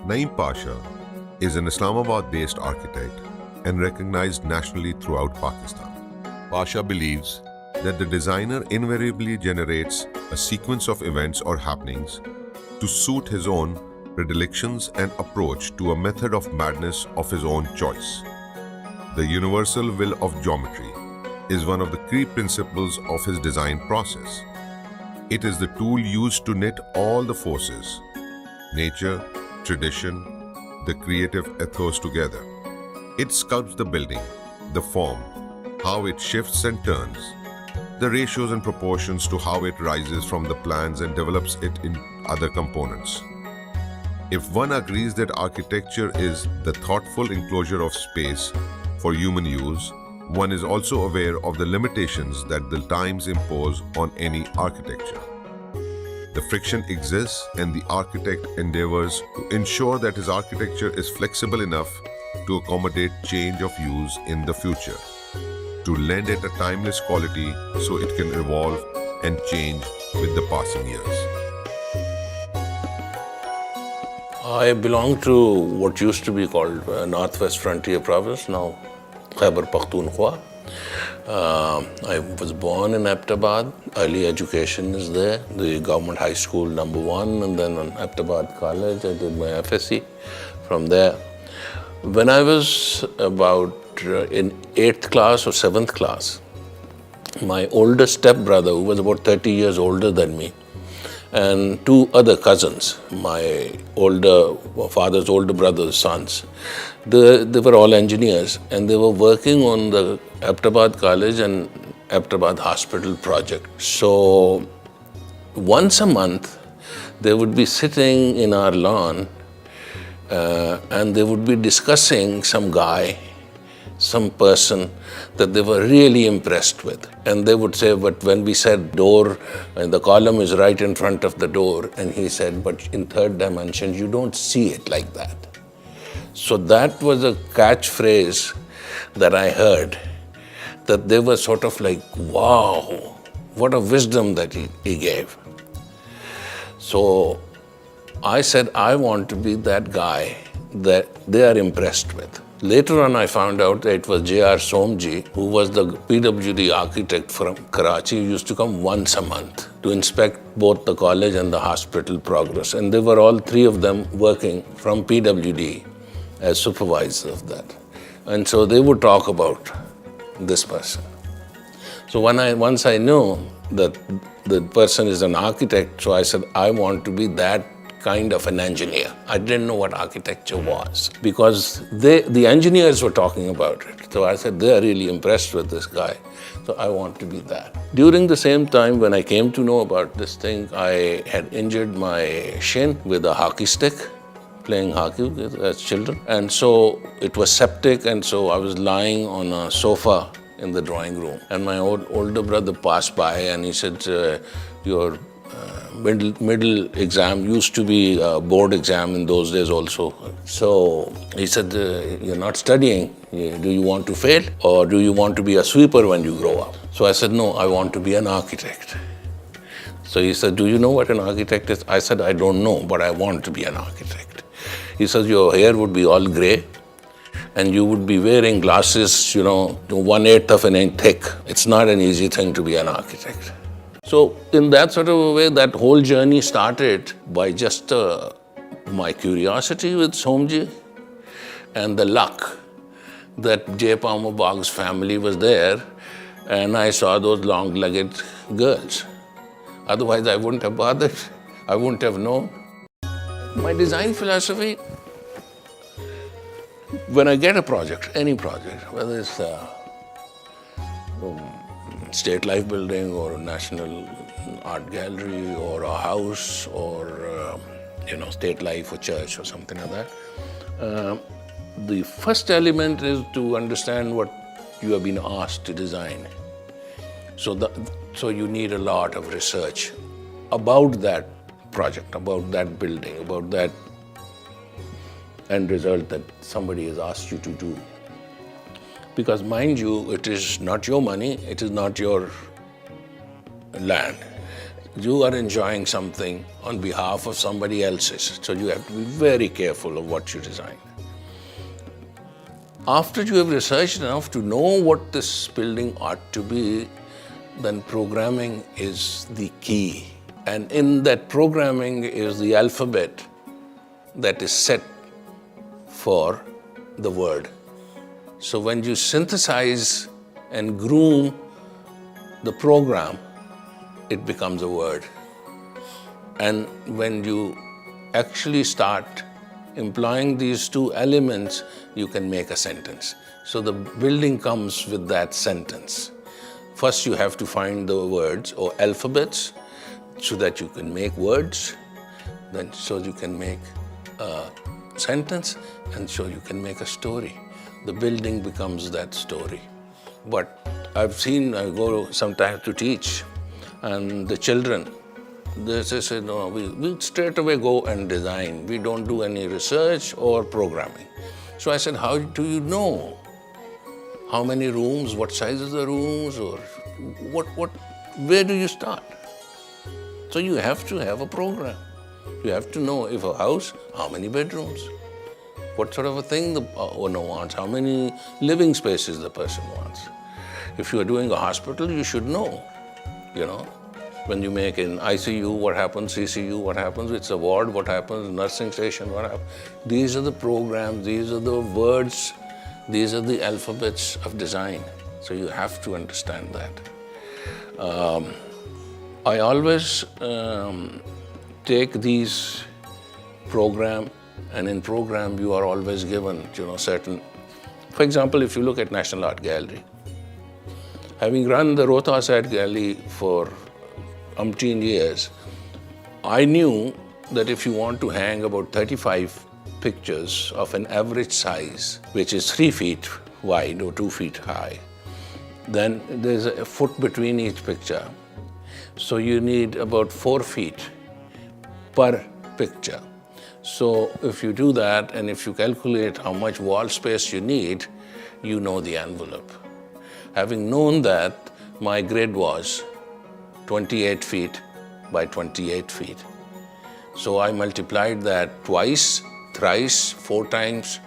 Naeem Pasha is an Islamabad-based architect and recognized nationally throughout Pakistan. Pasha believes that the designer invariably generates a sequence of events or happenings to suit his own predilections and approach to a method of madness of his own choice. The universal will of geometry is one of the key principles of his design process. It is the tool used to knit all the forces, nature, tradition, the creative ethos together. It sculpts the building, the form, how it shifts and turns, the ratios and proportions to how it rises from the plans and develops it in other components. If one agrees that architecture is the thoughtful enclosure of space for human use, one is also aware of the limitations that the times impose on any architecture. The friction exists and the architect endeavors to ensure that his architecture is flexible enough to accommodate change of use in the future, to lend it a timeless quality so it can evolve and change with the passing years. I belong to what used to be called Northwest Frontier Province, now Khyber Pakhtunkhwa. I was born in Abbottabad. Early education is there. The government high school #1, and then on Abbottabad College I did my FSc. From there, when I was about in 8th class or 7th class, my older stepbrother, who was about 30 years older than me, and two other cousins, my father's older brother's sons, they were all engineers, and they were working on the Abbottabad College and Abbottabad Hospital project. So once a month, they would be sitting in our lawn and they would be discussing some guy, some person that they were really impressed with. And they would say, but when we said door, and the column is right in front of the door, and he said, but in third dimension, you don't see it like that. So that was a catchphrase that I heard, that they were sort of like, wow, what a wisdom that he gave. So I said, I want to be that guy that they are impressed with. Later on, I found out that it was J.R. Somji, who was the PWD architect from Karachi, who used to come once a month to inspect both the college and the hospital progress. And they were all three of them working from PWD as supervisors of that. And so they would talk about this person. So once I knew that the person is an architect, so I said, I want to be that kind of an engineer. I didn't know what architecture was because the engineers were talking about it. So I said, they are really impressed with this guy. So I want to be that. During the same time when I came to know about this thing, I had injured my shin with a hockey stick, playing hockey as children. And so it was septic, and so I was lying on a sofa in the drawing room. And my older brother passed by and he said, your middle exam used to be a board exam in those days also. So he said, you're not studying. Do you want to fail? Or do you want to be a sweeper when you grow up? So I said, no, I want to be an architect. So he said, do you know what an architect is? I said, I don't know, but I want to be an architect. He says, your hair would be all gray and you would be wearing glasses, 1/8 of an inch thick. It's not an easy thing to be an architect. So in that sort of a way, that whole journey started by just my curiosity with Somji and the luck that J. Palmer Boggs' family was there, and I saw those long-legged girls. Otherwise, I wouldn't have bothered. I wouldn't have known. My design philosophy, when I get a project, any project, whether it's State Life Building or a National Art Gallery or a house or, State Life or church or something like that. The first element is to understand what you have been asked to design. So you need a lot of research about that project, about that building, about that end result that somebody has asked you to do. Because mind you, it is not your money, it is not your land. you are enjoying something on behalf of somebody else's. So you have to be very careful of what you design. After you have researched enough to know what this building ought to be, then programming is the key. And in that programming is the alphabet that is set for the word. So when you synthesize and groom the program, it becomes a word. And when you actually start employing these two elements, you can make a sentence. So the building comes with that sentence. First, you have to find the words or alphabets so that you can make words, then so you can make a sentence, and so you can make a story. The building becomes that story. But I've seen, I go sometimes to teach, and the children, they say, no, we straight away go and design. We don't do any research or programming. So I said, how do you know? How many rooms, what size is the rooms, or where do you start? So you have to have a program. You have to know if a house, how many bedrooms, what sort of a thing the owner wants, how many living spaces the person wants. If you are doing a hospital, you should know, when you make an ICU, what happens, CCU, what happens, it's a ward, what happens, nursing station, what happens. These are the programs, these are the words, these are the alphabets of design. So you have to understand that. I always take these program, and in program you are always given, certain. For example, if you look at National Art Gallery, having run the Rohtas Art Gallery for umpteen years, I knew that if you want to hang about 35 pictures of an average size, which is 3 feet wide or 2 feet high, then there's a foot between each picture. So you need about 4 feet per picture. So if you do that, and if you calculate how much wall space you need, you know the envelope. Having known that, my grid was 28 feet by 28 feet. So I multiplied that twice, thrice, 4 times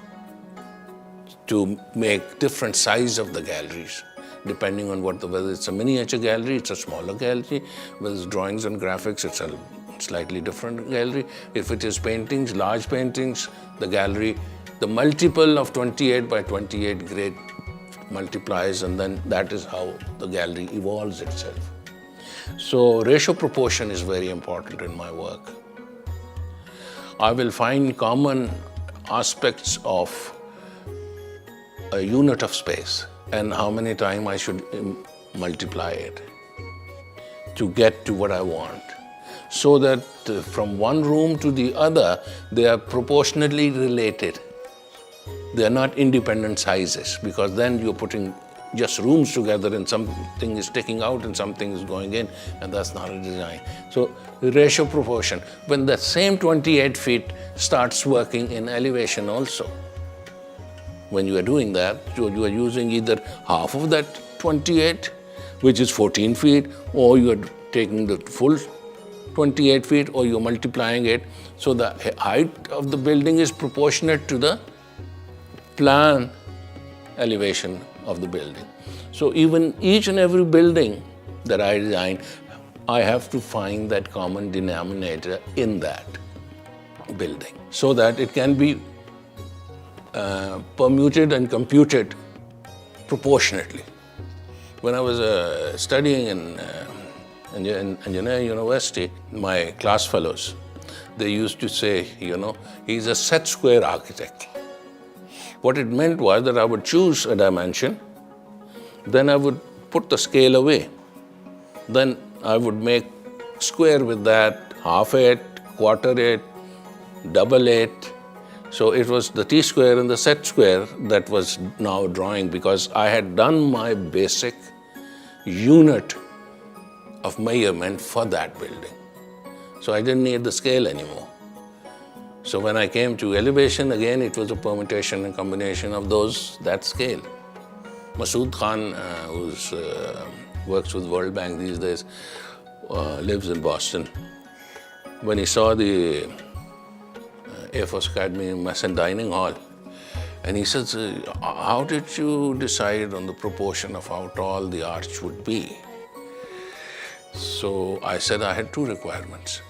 to make different size of the galleries, depending on whether it's a miniature gallery, it's a smaller gallery. Whether it's drawings and graphics, it's a slightly different gallery. If it is paintings, large paintings, the gallery, the multiple of 28 by 28 grid multiplies, and then that is how the gallery evolves itself. So ratio proportion is very important in my work. I will find common aspects of a unit of space and how many times I should multiply it to get to what I want. So that from one room to the other, they are proportionately related. They are not independent sizes, because then you're putting just rooms together and something is sticking out and something is going in, and that's not a design. So ratio proportion. When that same 28 feet starts working in elevation also, when you are doing that, you are using either half of that 28, which is 14 feet, or you are taking the full 28 feet, or you're multiplying it. So the height of the building is proportionate to the plan elevation of the building. So even each and every building that I design, I have to find that common denominator in that building so that it can be permuted and computed proportionately. When I was studying in engineering university, my class fellows, they used to say, he's a set square architect. What it meant was that I would choose a dimension, then I would put the scale away. Then I would make square with that, half it, quarter it, double it. So it was the T-square and the set square that was now drawing, because I had done my basic unit of measurement for that building. So I didn't need the scale anymore. So when I came to elevation, again, it was a permutation and combination of that scale. Masood Khan, who works with World Bank these days, lives in Boston, when he saw the Air Force Academy Mess and Dining Hall, and he says, how did you decide on the proportion of how tall the arch would be? So I said I had two requirements.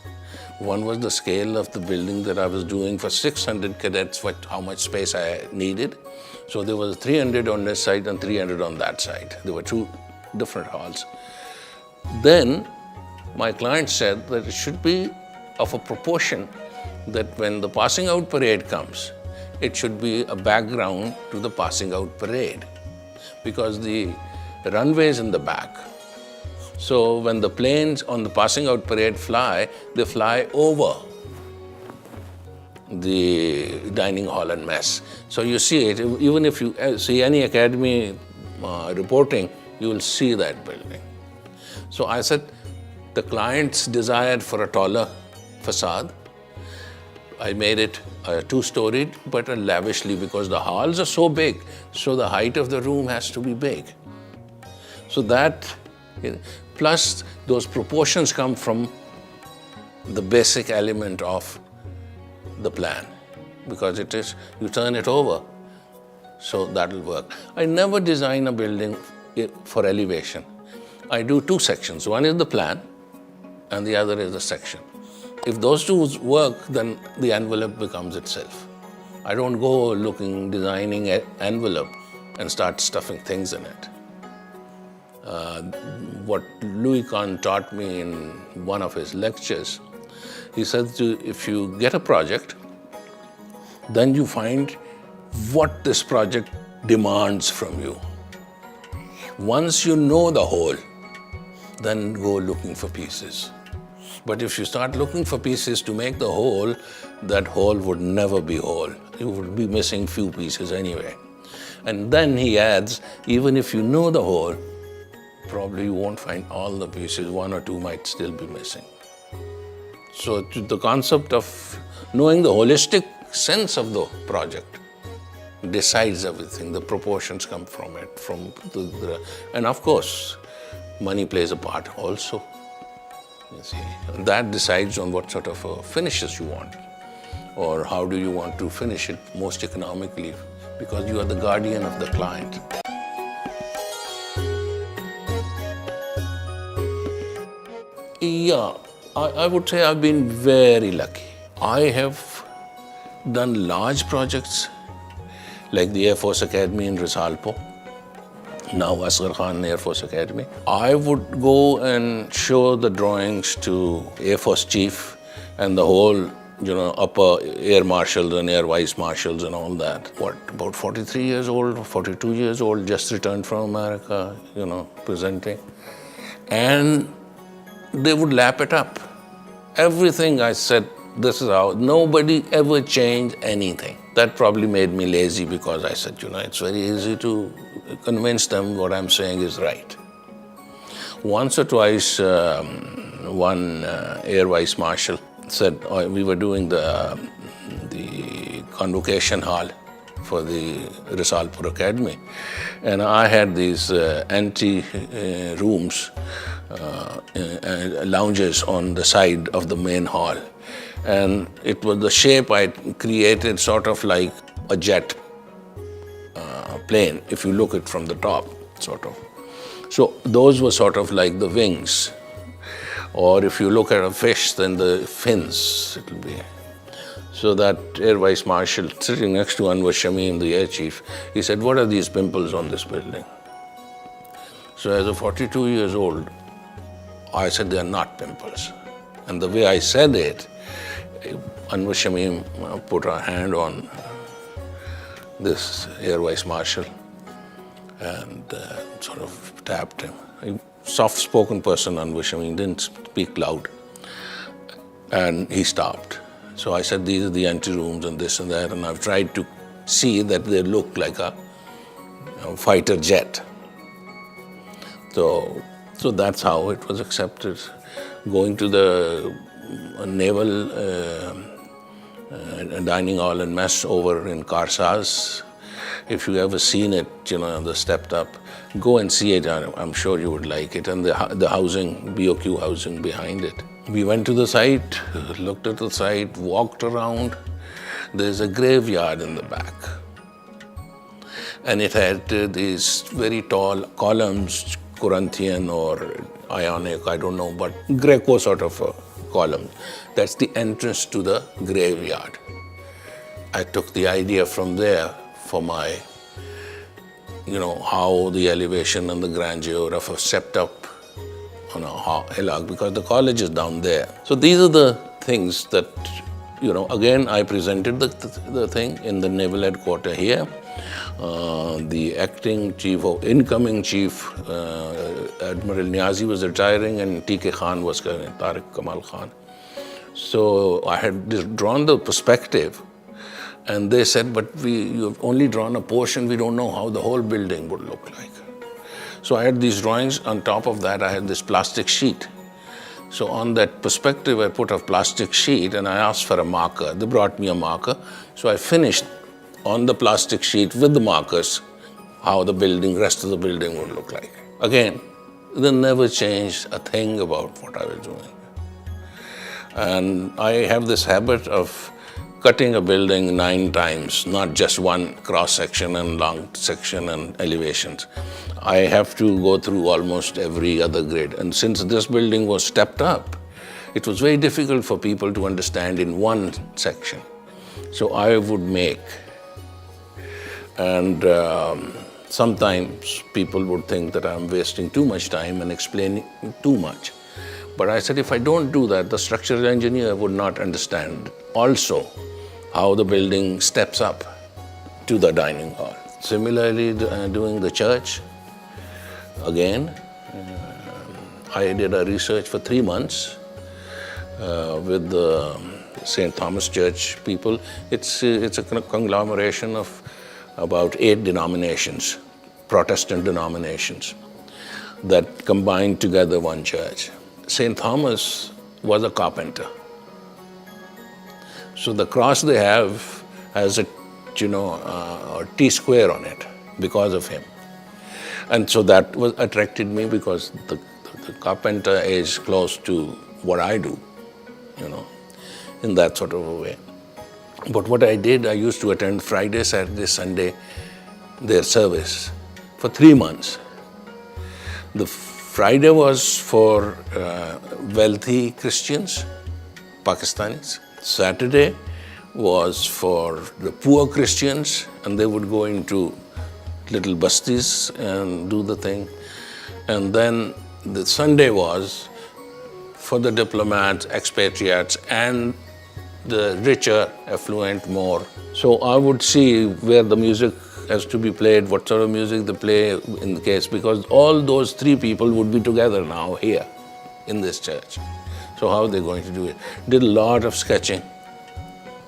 One was the scale of the building that I was doing for 600 cadets, for how much space I needed. So there was 300 on this side and 300 on that side. There were two different halls. Then my client said that it should be of a proportion that when the passing out parade comes, it should be a background to the passing out parade, because the runway is in the back. So when the planes on the passing out parade fly, they fly over the dining hall and mess. So you see it, even if you see any academy reporting, you will see that building. So I said, the client's desired for a taller facade. I made it two-storied, but lavishly, because the halls are so big, so the height of the room has to be big. So that, plus those proportions come from the basic element of the plan, because it is, you turn it over, so that'll work. I never design a building for elevation. I do two sections. One is the plan, and the other is the section. If those two work, then the envelope becomes itself. I don't go designing an envelope and start stuffing things in it. What Louis Kahn taught me in one of his lectures, he said, if you get a project, then you find what this project demands from you. Once you know the whole, then go looking for pieces. But if you start looking for pieces to make the whole, that whole would never be whole. You would be missing few pieces anyway. And then he adds, even if you know the whole, probably you won't find all the pieces. One or two might still be missing. So the concept of knowing the holistic sense of the project decides everything. The proportions come from it. And of course, money plays a part also. You see, that decides on what sort of finishes you want, or how do you want to finish it most economically, because you are the guardian of the client. Yeah, I would say I've been very lucky. I have done large projects like the Air Force Academy in Risalpo, now Asghar Khan Air Force Academy. I would go and show the drawings to Air Force Chief and the whole, upper air marshals and air vice marshals and all that. About 43 years old, 42 years old, just returned from America, presenting. And they would lap it up. Everything I said, this is how, nobody ever changed anything. That probably made me lazy, because I said, it's very easy to convince them what I'm saying is right. Once or twice, one air vice marshal said, we were doing the convocation hall for the Risalpur Academy, and I had these ante rooms, lounges on the side of the main hall. And it was the shape I created, sort of like a jet plane, if you look at it from the top, sort of. So those were sort of like the wings. Or if you look at a fish, then the fins, it'll be. So that Air Vice Marshal sitting next to Anwar Shamim, the Air Chief, he said, what are these pimples on this building? So as a 42 years old, I said, they're not pimples. And the way I said it, Anwar Shamim put her hand on this Air Vice Marshal and sort of tapped him. A soft-spoken person, Anwar Shamim, didn't speak loud. And he stopped. So I said, these are the ante-rooms and this and that, and I've tried to see that they look like a fighter jet. So that's how it was accepted. Going to the naval dining hall and mess over in Karsaz, If you ever seen it, the stepped up, go and see it. I'm sure you would like it. And the housing, BOQ housing behind it. We went to the site, looked at the site, walked around. There's a graveyard in the back. And it had these very tall columns, Corinthian or Ionic, I don't know, but Greco sort of a column. That's the entrance to the graveyard. I took the idea from there for my, how the elevation and the grandeur of a stepped up on a hillock, because the college is down there. So these are the things that, again, I presented the thing in the Naval Headquarters here. The acting chief, or incoming chief, Admiral Niazi was retiring, and T.K. Khan was coming, Tariq Kamal Khan. So I had drawn the perspective, and they said, but you've only drawn a portion, we don't know how the whole building would look like. So I had these drawings. On top of that, I had this plastic sheet. So on that perspective, I put a plastic sheet, and I asked for a marker. They brought me a marker. So I finished on the plastic sheet with the markers how the rest of the building would look like. Again, they never changed a thing about what I was doing. And I have this habit of cutting a building 9 times, not just one cross-section and long section and elevations. I have to go through almost every other grade. And since this building was stepped up, it was very difficult for people to understand in one section. So I would make. And sometimes people would think that I'm wasting too much time and explaining too much. But I said, if I don't do that, the structural engineer would not understand also how the building steps up to the dining hall. Similarly, doing the church, again, I did a research for 3 months with the St. Thomas Church people. It's a conglomeration of about 8 denominations, Protestant denominations, that combined together one church. St. Thomas was a carpenter. So the cross they have has a T-square on it because of him. And so that attracted me, because the carpenter is close to what I do, in that sort of a way. But what I did, I used to attend Friday, Saturday, Sunday, their service for 3 months. The Friday was for wealthy Christians, Pakistanis. Saturday was for the poor Christians, and they would go into little bastis and do the thing. And then the Sunday was for the diplomats, expatriates, and the richer, affluent more. So I would see where the music has to be played, what sort of music they play in the case, because all those 3 people would be together now here in this church. So how are they going to do it? Did a lot of sketching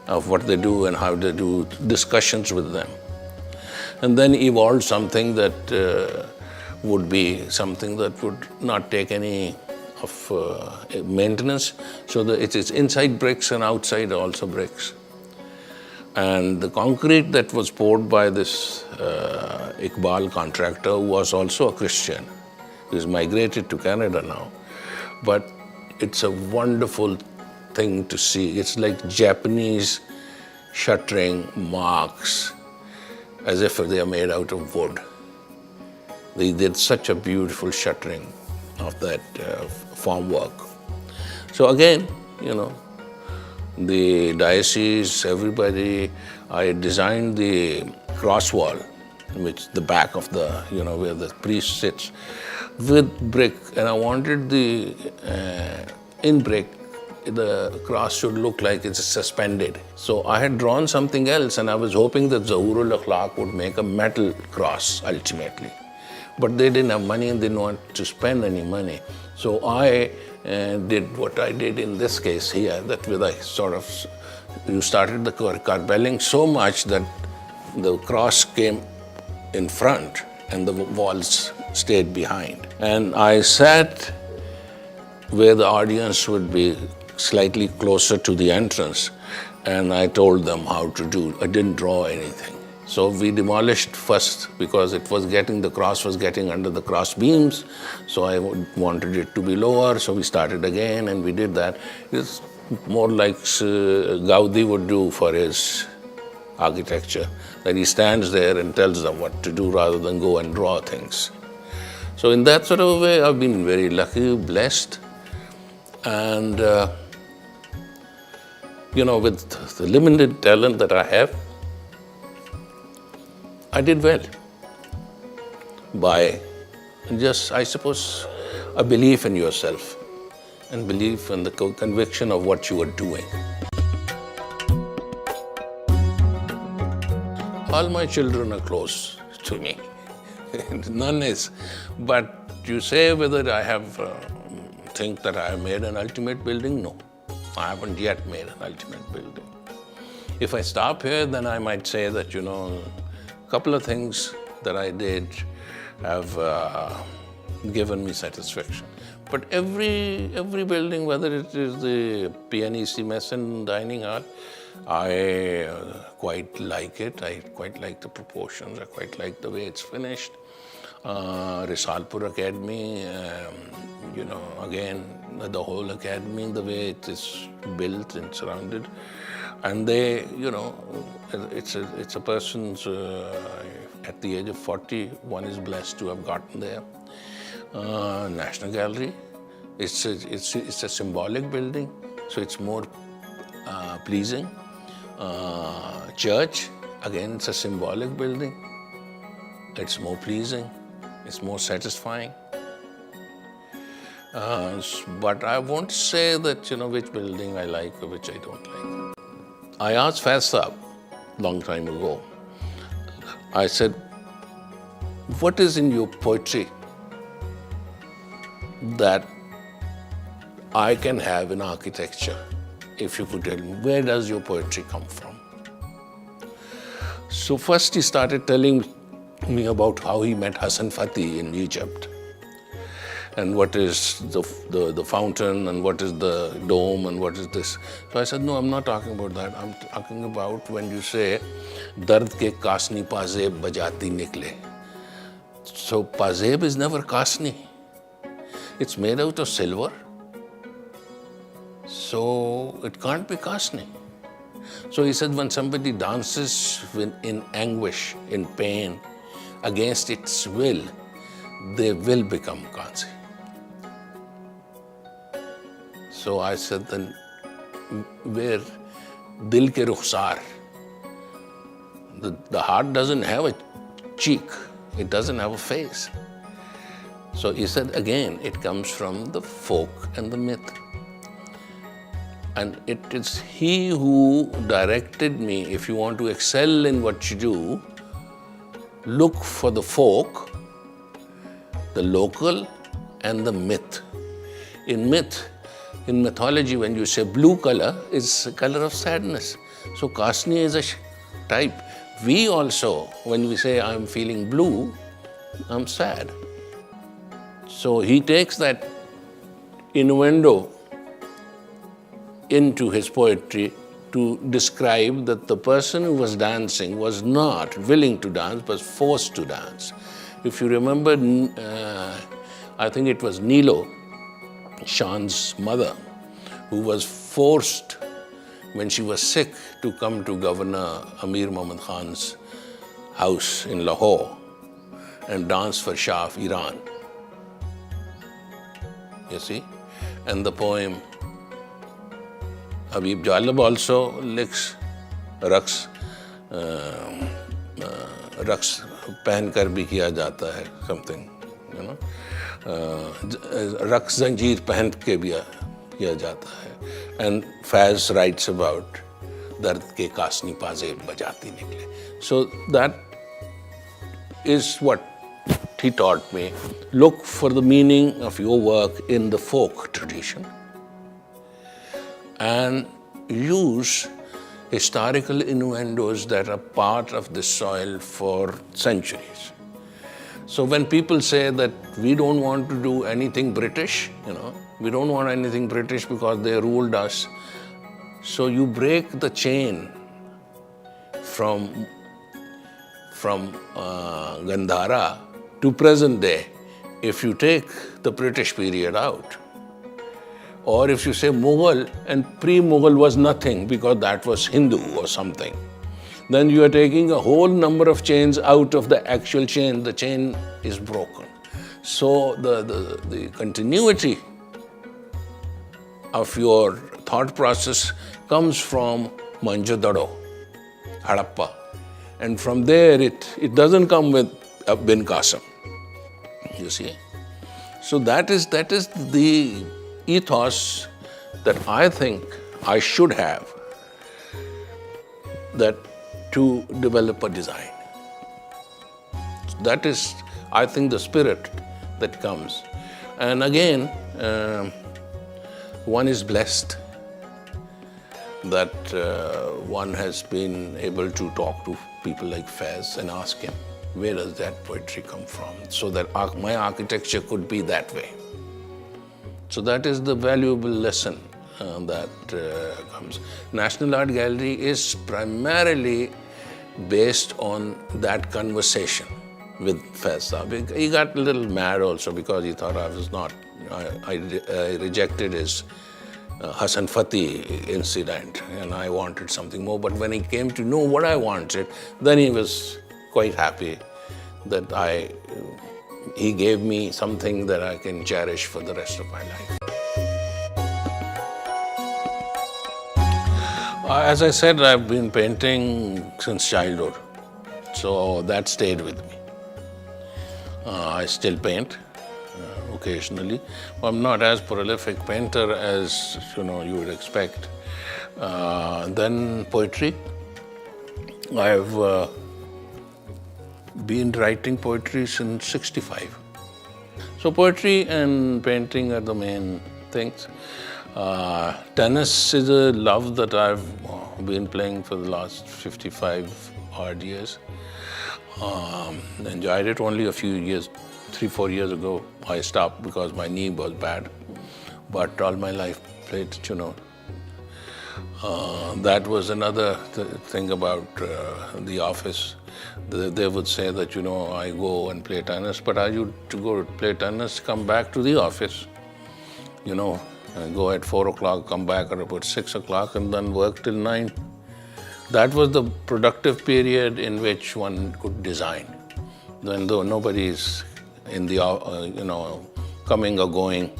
of what they do and how they do, discussions with them. And then evolved something that would be something that would not take any of maintenance. So it is inside bricks and outside also bricks. And the concrete that was poured by this Iqbal contractor, who was also a Christian, he's migrated to Canada now. But it's a wonderful thing to see. It's like Japanese shuttering marks, as if they are made out of wood. They did such a beautiful shuttering of that formwork. So again, the diocese, everybody, I designed the cross wall, which the back of the, where the priest sits, with brick. And I wanted in brick, the cross should look like it's suspended. So I had drawn something else, and I was hoping that Zahurul Akhlaq would make a metal cross ultimately. But they didn't have money and they didn't want to spend any money. So I did what I did in this case here, that with a sort of, you started the carbelling so much that the cross came in front and the walls stayed behind. And I sat where the audience would be slightly closer to the entrance, and I told them how to do. I didn't draw anything. So we demolished first because the cross was getting under the cross beams. So I wanted it to be lower. So we started again and we did that. It's more like Gaudi would do for his architecture, that he stands there and tells them what to do rather than go and draw things. So in that sort of a way, I've been very lucky, blessed, and with the limited talent that I have, I did well by just, I suppose, a belief in yourself and belief in the conviction of what you are doing. All my children are close to me. None is. But you say whether I think that I have made an ultimate building? No. I haven't yet made an ultimate building. If I stop here, then I might say that, a couple of things that I did have given me satisfaction. But every building, whether it is the PNEC Mess and Dining Hall, I quite like it. I quite like the proportions. I quite like the way it's finished. Risalpur Academy, again, the whole academy, the way it is built and surrounded. And they, it's a person's, at the age of 40, one is blessed to have gotten there. National Gallery, it's a symbolic building, so it's more pleasing. Church, again, it's a symbolic building. It's more pleasing, it's more satisfying. But I won't say that, which building I like or which I don't like. I asked Faiz Saab long time ago, I said, what is in your poetry that I can have in architecture? If you could tell me, where does your poetry come from? So first he started telling me about how he met Hassan Fatih in Egypt, and what is the fountain, and what is the dome, and what is this. So I said, no, I'm not talking about that. I'm talking about when you say, Dard ke kasni pazeb bajati nikle. So pazeb is never kasni. It's made out of silver. So it can't be kasni. So he said, when somebody dances in anguish, in pain, against its will, they will become Kansi. So I said, then where dil ke rukhsar, the heart doesn't have a cheek, it doesn't have a face. So he said, again, it comes from the folk and the myth. And it is he who directed me, if you want to excel in what you do, look for the folk, the local, and the myth. In mythology, when you say blue color, it's a color of sadness. So Kasni is a type. We also, when we say I'm feeling blue, I'm sad. So he takes that innuendo into his poetry to describe that the person who was dancing was not willing to dance, but forced to dance. If you remember, I think it was Nilo, Shan's mother, who was forced when she was sick to come to Governor Amir Muhammad Khan's house in Lahore and dance for Shah of Iran. You see? And the poem, Habib Jalab also licks raqs पहन कर भी किया जाता है, something, रक्स जंजीर पहन के भी किया जाता है. And Faiz writes about दर्द के कासनी पाजेब बजाती निकले. So that is what he taught me. Look for the meaning of your work in the folk tradition and use historical innuendos that are part of this soil for centuries. So when people say that we don't want to do anything British, we don't want anything British because they ruled us. So you break the chain from from Gandhara to present day, if you take the British period out, or if you say Mughal and pre-Mughal was nothing because that was Hindu or something, then you are taking a whole number of chains out of the actual chain. The chain is broken. So the continuity of your thought process comes from Mohenjo-daro, Harappa. And from there, it doesn't come with Bin Qasim, you see. So that is the ethos that I think I should have, that to develop a design. That is, I think, the spirit that comes. And again, one is blessed that one has been able to talk to people like Faiz and ask him, where does that poetry come from? So that my architecture could be that way. So that is the valuable lesson that comes. National Art Gallery is primarily based on that conversation with Faiz Sahib. He got a little mad also because he thought I was not, I rejected his Hassan Fatih incident and I wanted something more. But when he came to know what I wanted, then he was quite happy that he gave me something that I can cherish for the rest of my life. As I said, I've been painting since childhood, so that stayed with me. I still paint occasionally. I'm not as prolific painter as you would expect. Then poetry. I've been writing poetry since '65. So poetry and painting are the main things. Tennis is a love that I've been playing for the last 55 odd years. Enjoyed it only a few years, 3-4 years ago. I stopped because my knee was bad. But all my life played, that was another thing about the office. They would say that, I go and play tennis, but I used to go play tennis, come back to the office, go at 4 o'clock, come back at about 6 o'clock, and then work till 9. That was the productive period in which one could design. Then though nobody's in the, coming or going,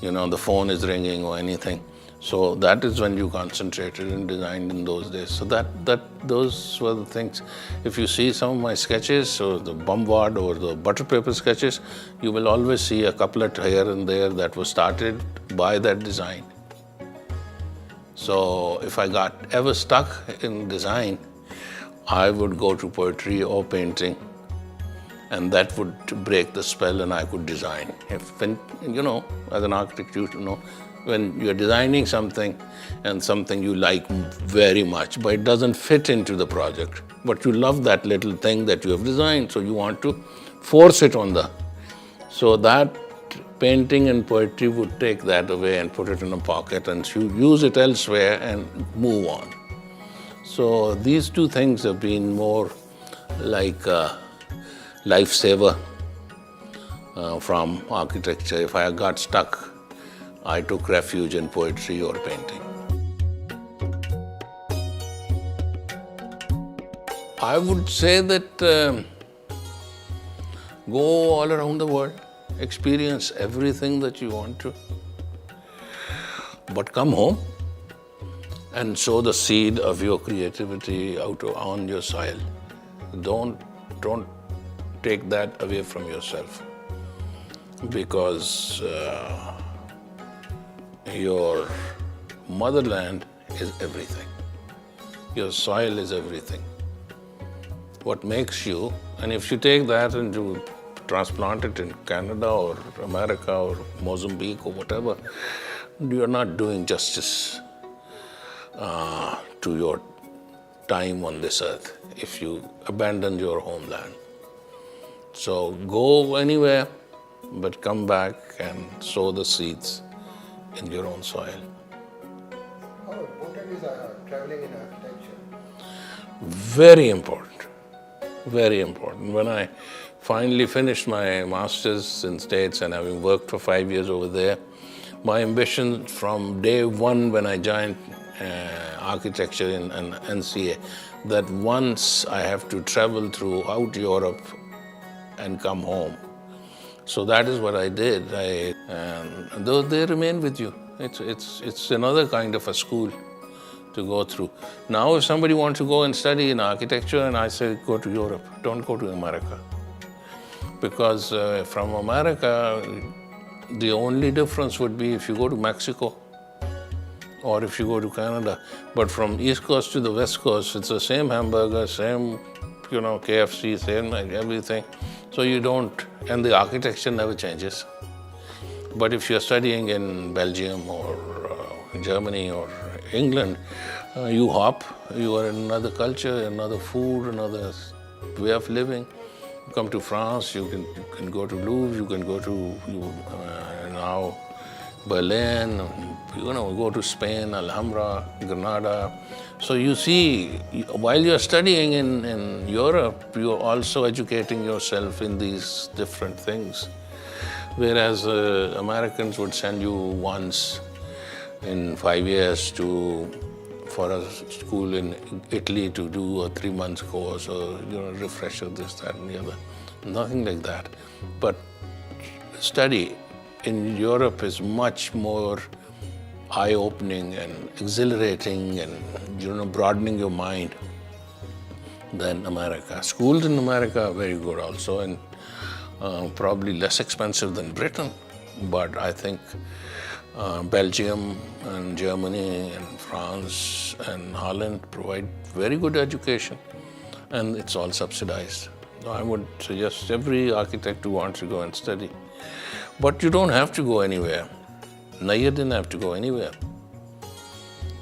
the phone is ringing or anything. So that is when you concentrated and designed in those days. So those were the things. If you see some of my sketches or the bombard or the butter paper sketches, you will always see a couplet here and there that was started by that design. So if I got ever stuck in design, I would go to poetry or painting, and that would break the spell and I could design. As an architect, when you're designing something and something you like very much, but it doesn't fit into the project, but you love that little thing that you have designed, so you want to force it on so that painting and poetry would take that away and put it in a pocket and use it elsewhere and move on. So these two things have been more like a lifesaver from architecture. If I got stuck, I took refuge in poetry or painting. I would say that go all around the world, experience everything that you want to, but come home and sow the seed of your creativity on your soil. Don't take that away from yourself, because your motherland is everything. Your soil is everything. What makes you, and if you take that and you transplant it in Canada or America or Mozambique or whatever, you're not doing justice to your time on this earth if you abandon your homeland. So go anywhere, but come back and sow the seeds in your own soil. How important is traveling in architecture? Very important. Very important. When I finally finished my master's in States and having worked for 5 years over there, my ambition from day one when I joined architecture in NCA, that once I have to travel throughout Europe and come home. So that is what I did. And though they remain with you, it's another kind of a school to go through. Now, if somebody wants to go and study in architecture, and I say go to Europe, don't go to America, because from America, the only difference would be if you go to Mexico or if you go to Canada. But from East Coast to the West Coast, it's the same hamburger, same, KFC, same everything. So you don't, and the architecture never changes. But if you're studying in Belgium or Germany or England, you hop, you are in another culture, another food, another way of living. You come to France, you can go to Louvre, you can go to now Berlin, go to Spain, Alhambra, Granada. So you see, while you're studying in Europe, you're also educating yourself in these different things. Whereas Americans would send you once in 5 years for a school in Italy to do a 3-month course or refresher, this, that, and the other. Nothing like that. But study in Europe is much more eye-opening and exhilarating and broadening your mind than America. Schools in America are very good also, and probably less expensive than Britain. But I think Belgium and Germany and France and Holland provide very good education, and it's all subsidized. I would suggest every architect who wants to go and study. But you don't have to go anywhere. Nayyar didn't have to go anywhere.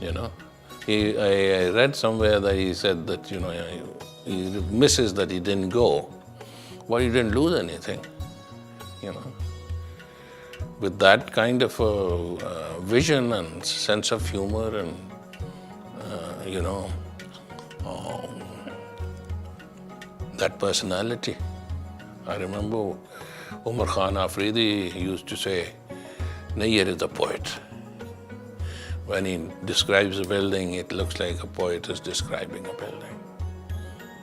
I read somewhere that he said that he misses that he didn't go, but he didn't lose anything. With that kind of vision and sense of humor and that personality. I remember Umar Khan Afridi used to say, Nayyar is a poet. When he describes a building, it looks like a poet is describing a building.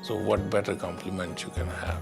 So what better compliment you can have?